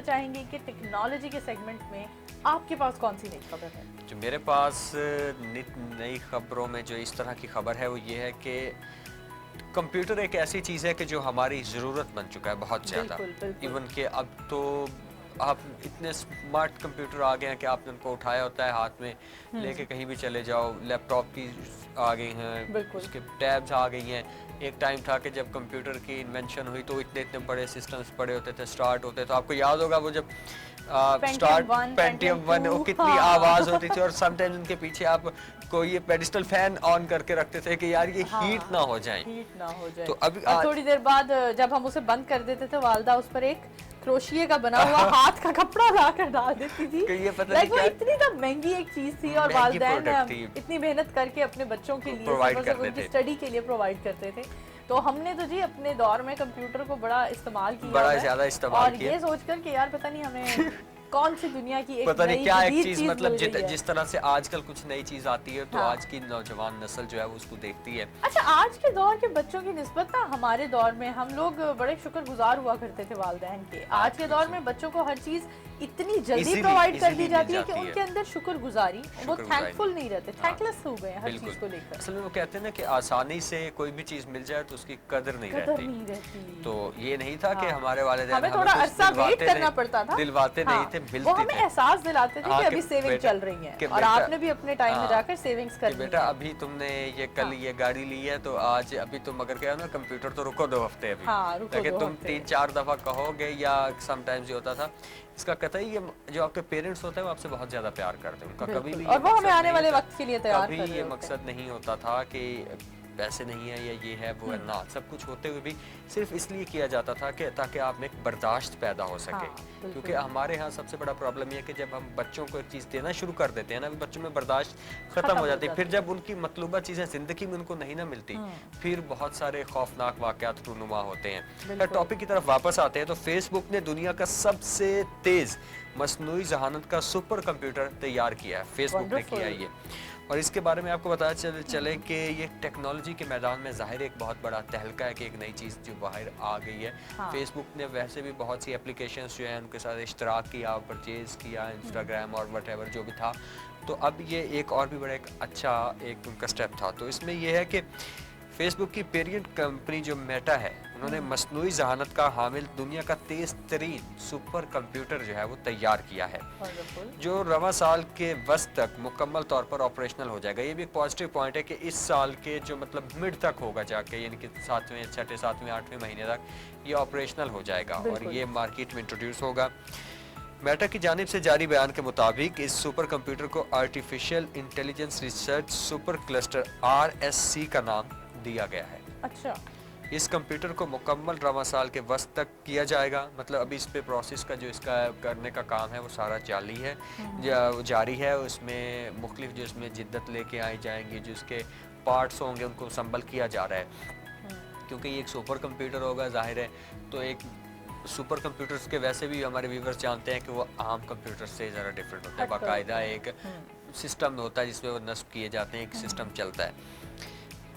چاہیں گے کہ ٹیکنالوجی کے سیگمنٹ میں آپ کے پاس کون سی نئی خبر ہے؟ جو میرے پاس نئی خبروں میں جو اس طرح کی خبر ہے وہ یہ ہے کہ کمپیوٹر ایک ایسی چیز ہے کہ جو ہماری ضرورت بن چکا ہے بہت زیادہ. ایون کہ اب تو آپ اتنے اسمارٹ کمپیوٹر آ گئے ہیں کہ آپ نے ان کو اٹھایا ہوتا ہے ہاتھ میں لے کے کہیں بھی چلے جاؤ. لیپ ٹاپ کی آ گئی ہیں, اس کے ٹیبز آ گئی ہیں. ایک ٹائم تھا کہ جب کمپیوٹر کی انوینشن ہوئی تو اتنے بڑے سسٹمز پڑے ہوتے تھے, اسٹارٹ ہوتے تو آپ کو یاد ہوگا وہ جب اسٹارٹ پینٹیم 1 وہ کتنی آواز ہوتی تھی, اور سم ٹائمز ان کے پیچھے آپ کوئی یہ پیڈسٹل فین آن کر کے رکھتے تھے کہ یار یہ ہیٹ نہ ہو جائیں. تو ابھی تھوڑی دیر بعد جب ہم اسے بند کر دیتے تھے والدہ اس پر ایک کروشیے کا بنا ہوا ہاتھ کا کپڑا لا کر ڈال دیتی تھی. وہ اتنی تو مہنگی ایک چیز تھی اور والدین اتنی محنت کر کے اپنے بچوں کے لیے ان کی اسٹڈی کے لیے پرووائڈ کرتے تھے. تو ہم نے تو جی اپنے دور میں کمپیوٹر کو بڑا استعمال کیا, بڑا زیادہ استعمال کیا, اور یہ سوچ کر کہ یار پتہ نہیں ہمیں کون سی دنیا کی ایک پتہ نہیں کیا ایک چیز مل مطلب رہی ہے. جس طرح سے آج کل کچھ نئی چیز آتی ہے تو آج کی نوجوان نسل جو ہے وہ اس کو دیکھتی ہے. اچھا, آج کے دور کے بچوں کی نسبت نا ہمارے دور میں ہم لوگ بڑے شکر گزار ہوا کرتے تھے والدین کے. آج کے دور میں بچوں کو ہر چیز اتنی جلدی پرووائڈ کر دی جاتی ہے کہ ان کے اندر شکر گزاری, وہ تھینک فل نہیں رہتے, تھینک لیس ہو گئے ہیں ہر چیز کو لے کر. اصل میں وہ کہتے ہیں نا کہ آسانی سے کوئی بھی چیز مل جائے تو اس کی قدر نہیں رہتی. تو یہ نہیں تھا کہ ہمارے والدین ہمیں تھوڑا عرصہ ویٹ کرنا پڑتا تھا, دلواتے نہیں تھے, ملتی وہ ہمیں احساس دلاتے تھے کہ ابھی سیونگ چل رہی ہے, اور آپ نے بھی اپنے ٹائم میں جا کر سیونگز کر لی. بیٹا ابھی تم نے یہ کل یہ گاڑی لی ہے تو آج ابھی تم اگر کہو نا کمپیوٹر تو رکو 2 ہفتے ابھی, تاکہ تم 3-4 دفعہ کہو گے. یا سم ٹائمز یہ ہوتا تھا اس کا قطعی یہ جو آپ کے پیرنٹس ہوتے ہیں وہ آپ سے بہت زیادہ پیار کرتے ہیں, ان کا کبھی بھی اور وہ ہمیں آنے والے وقت کے لیے تیار کر رہے کبھی یہ مقصد نہیں ہوتا تھا کہ پیسے نہیں ہیں یا یہ ہے وہ ہے, نہ سب کچھ ہوتے ہوئے بھی صرف اس لیے کیا جاتا تھا کہ تاکہ آپ میں ایک برداشت پیدا ہو سکے. کیونکہ ہمارے ہاں سب سے بڑا پرابلم یہ ہے کہ جب ہم بچوں کو ایک چیز دینا شروع کر دیتے ہیں نا, بچوں میں برداشت ختم ہو جاتی ہے. پھر جب ان کی مطلوبہ چیزیں زندگی میں ان کو نہیں نہ ملتی, پھر بہت سارے خوفناک واقعات رونما ہوتے ہیں. ٹاپک کی طرف واپس آتے ہیں تو فیس بک نے دنیا کا سب سے تیز مصنوعی ذہانت کا سپر کمپیوٹر تیار کیا ہے. فیس بک نے کیا ہے یہ, اور اس کے بارے میں آپ کو بتایا چلے کہ یہ ٹیکنالوجی کے میدان میں ظاہر ایک بہت بڑا تہلکہ ہے کہ ایک نئی چیز جو باہر آ گئی ہے. فیس بک نے ویسے بھی بہت سی اپلیکیشنز جو ہیں ان کے ساتھ اشتراک کیا, پرچیز کیا, انسٹاگرام اور وٹ ایور جو بھی تھا. تو اب یہ ایک اور بھی بڑا ایک اچھا ایک ان کا سٹیپ تھا. تو اس میں یہ ہے کہ فیس بک کی پیرنٹ کمپنی جو میٹا ہے, انہوں نے مصنوعی ذہانت کا حامل دنیا کا تیز ترین سپر کمپیوٹر جو ہے وہ تیار کیا ہے, جو رواں سال کے وسط تک مکمل طور پر آپریشنل ہو جائے گا. یہ بھی ایک پازیٹیو پوائنٹ ہے کہ اس سال کے جو مطلب مڈ تک ہوگا جا کے, یعنی کہ 7ویں 6ٹھے 7ویں 8ویں مہینے تک یہ آپریشنل ہو جائے گا اور یہ مارکیٹ میں انٹروڈیوس ہوگا. میٹا کی جانب سے جاری بیان کے مطابق اس سپر کمپیوٹر کو artificial intelligence research super cluster RSC کا نام دیا گیا ہے. اچھا, اس کمپیوٹر کو مکمل رواں سال کے وسط تک کیا جائے گا. مطلب ابھی اس پہ پروسیس کا جو اس کا کرنے کا کام ہے وہ سارا جاری ہے. اس میں مختلف جو اس میں جدت لے کے آئی جائیں گی, جو اس کے پارٹس ہوں گے ان کو اسمبل کیا جا رہا ہے. کیونکہ یہ ایک سپر کمپیوٹر ہوگا ظاہر ہے, تو ایک سپر کمپیوٹرز کے ویسے بھی ہمارے ویورز جانتے ہیں کہ وہ عام کمپیوٹر سے ذرا ڈیفرنٹ ہوتا ہے. باقاعدہ ایک سسٹم ہوتا ہے جس میں وہ نصب کیے جاتے ہیں, ایک سسٹم چلتا ہے.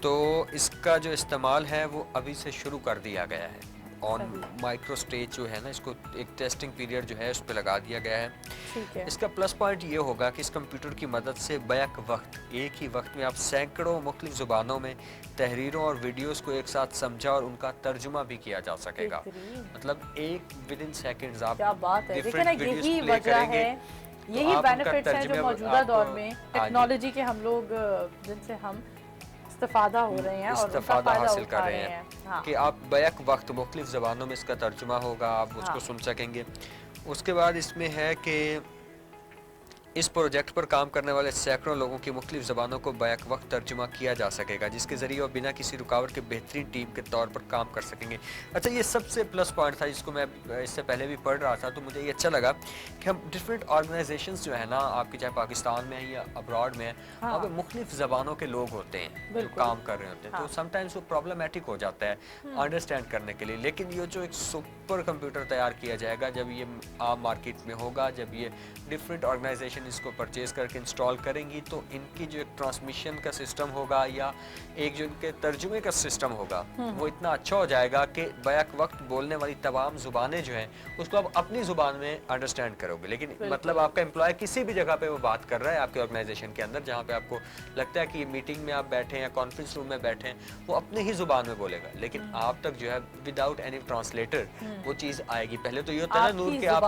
تو اس کا جو استعمال ہے وہ ابھی سے شروع کر دیا گیا ہے. آن مائکرو سٹیج جو ہے نا, اس کو ایک ٹیسٹنگ پیریڈ جو ہے اس پہ لگا دیا گیا ہے. اس کا پلس پوائنٹ یہ ہوگا کہ اس کمپیوٹر کی مدد سے بیک وقت ایک ہی وقت میں آپ سینکڑوں مختلف زبانوں میں تحریروں اور ویڈیوز کو ایک ساتھ سمجھا اور ان کا ترجمہ بھی کیا جا سکے گا. مطلب ایک ودن سیکنڈز آپ ڈیفرنٹ ویڈیوز پلے کریں گے. یہی بینیفٹس ہیں جو موجودہ دور میں ٹیکنالوجی کے ہم لوگ جن سے ہم استفادہ ہو رہے ہیں اور استفادہ حاصل کر رہے ہیں کہ آپ بیک وقت مختلف زبانوں میں اس کا ترجمہ ہوگا, آپ اس کو سن سکیں گے. اس کے بعد اس میں ہے کہ اس پروجیکٹ پر کام کرنے والے سینکڑوں لوگوں کی مختلف زبانوں کو بیک وقت ترجمہ کیا جا سکے گا, جس کے ذریعے وہ بنا کسی رکاوٹ کے بہترین ٹیم کے طور پر کام کر سکیں گے. اچھا, یہ سب سے پلس پوائنٹ تھا جس کو میں اس سے پہلے بھی پڑھ رہا تھا, تو مجھے یہ اچھا لگا کہ ہم ڈفرینٹ آرگنائزیشنز جو ہیں نا آپ کے, چاہے پاکستان میں ہیں یا ابراڈ میں ہیں, وہاں پہ مختلف زبانوں کے لوگ ہوتے ہیں جو کام کر رہے ہوتے ہیں. تو سم ٹائمز وہ پرابلمیٹک ہو جاتا ہے انڈرسٹینڈ کرنے کے لیے. لیکن یہ جو ایک سپر کمپیوٹر تیار کیا جائے گا, جب یہ عام مارکیٹ میں ہوگا, جب یہ ڈفرینٹ آرگنائزیشن اس کو پرچیز کر کے انسٹال کریں گی تو ان کی جو ایک ٹرانسمیشن کا سسٹم ہوگا یا ایک جو ان کے ترجمے کا سسٹم ہوگا وہ اتنا اچھا ہو جائے گا کہ بیک وقت بولنے والی تمام زبانیں جو ہیں اس کو آپ اپنی زبان میں انڈرسٹینڈ کرو گے. لیکن مطلب آپ کا امپلائی کسی بھی جگہ پہ وہ بات کر رہا ہے آپ کے آرگنائزیشن کے اندر جہاں پہ آپ کو لگتا ہے کہ یہ میٹنگ میں آپ بیٹھے ہیں یا کانفرنس روم میں بیٹھے ہیں وہ اپنے ہی زبان میں بولے گا, لیکن آپ تک جو ہے وداؤٹ اینی ٹرانسلیٹر وہ چیز آئے گی. پہلے تو یہ ہوتا ہے نا نور کہ آپ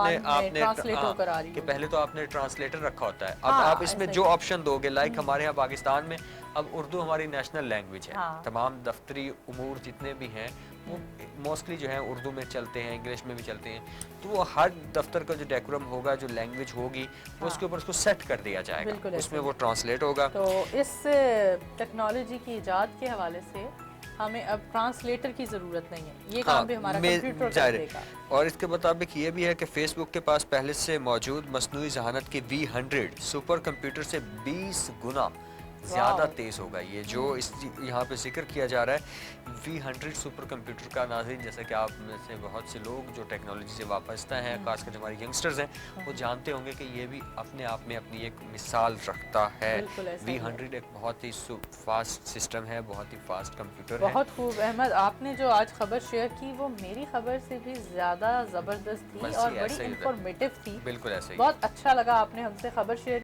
نے کہ پہلے تو آپ نے ٹرانسلیٹر رکھا ہوتا ہے, اب آپ اس میں جو آپشن دو گے لائک ہمارے یہاں پاکستان میں اب اردو ہماری نیشنل لینگویج ہے, تمام دفتری امور جتنے بھی ہیں وہ موسٹلی جو ہیں اردو میں چلتے ہیں, انگلش میں بھی چلتے ہیں, تو وہ ہر دفتر کا جو ڈیکورم ہوگا جو لینگویج ہوگی وہ اس کے اوپر اس کو سیٹ کر دیا جائے گا, اس میں وہ ٹرانسلیٹ ہوگا. تو اس ٹیکنالوجی کی ایجاد کے حوالے سے ہمیں اب ٹرانسلیٹر کی ضرورت نہیں ہے, یہ کام بھی ہمارا کمپیوٹر کر دے گا. اور اس کے مطابق یہ بھی ہے کہ فیس بک کے پاس پہلے سے موجود مصنوعی ذہانت کی V100 سپر کمپیوٹر سے 20 گنا زیادہ تیز ہوگا. یہ جو اس یہاں پہ ذکر کیا جا رہا ہے V100 سپر کمپیوٹر کا, ناظرین جیسا کہ آپ میں سے بہت سے لوگ جو ٹیکنالوجی سے وابستہ ہیں خاص کر ہمارے ینگسٹرز ہیں وہ جانتے ہوں گے کہ یہ بھی اپنے آپ میں اپنی ایک مثال رکھتا ہے. V100 ایک بہت ہی فاسٹ سسٹم ہے, بہت ہی فاسٹ کمپیوٹر ہے. بہت خوب احمد, آپ نے جو آج خبر شیئر کی وہ میری خبر سے بھی زیادہ زبردست تھی اور بڑی انفارمیٹیو تھی. بالکل ایسے ہی, بہت اچھا لگا آپ نے ہم سے خبر شیئر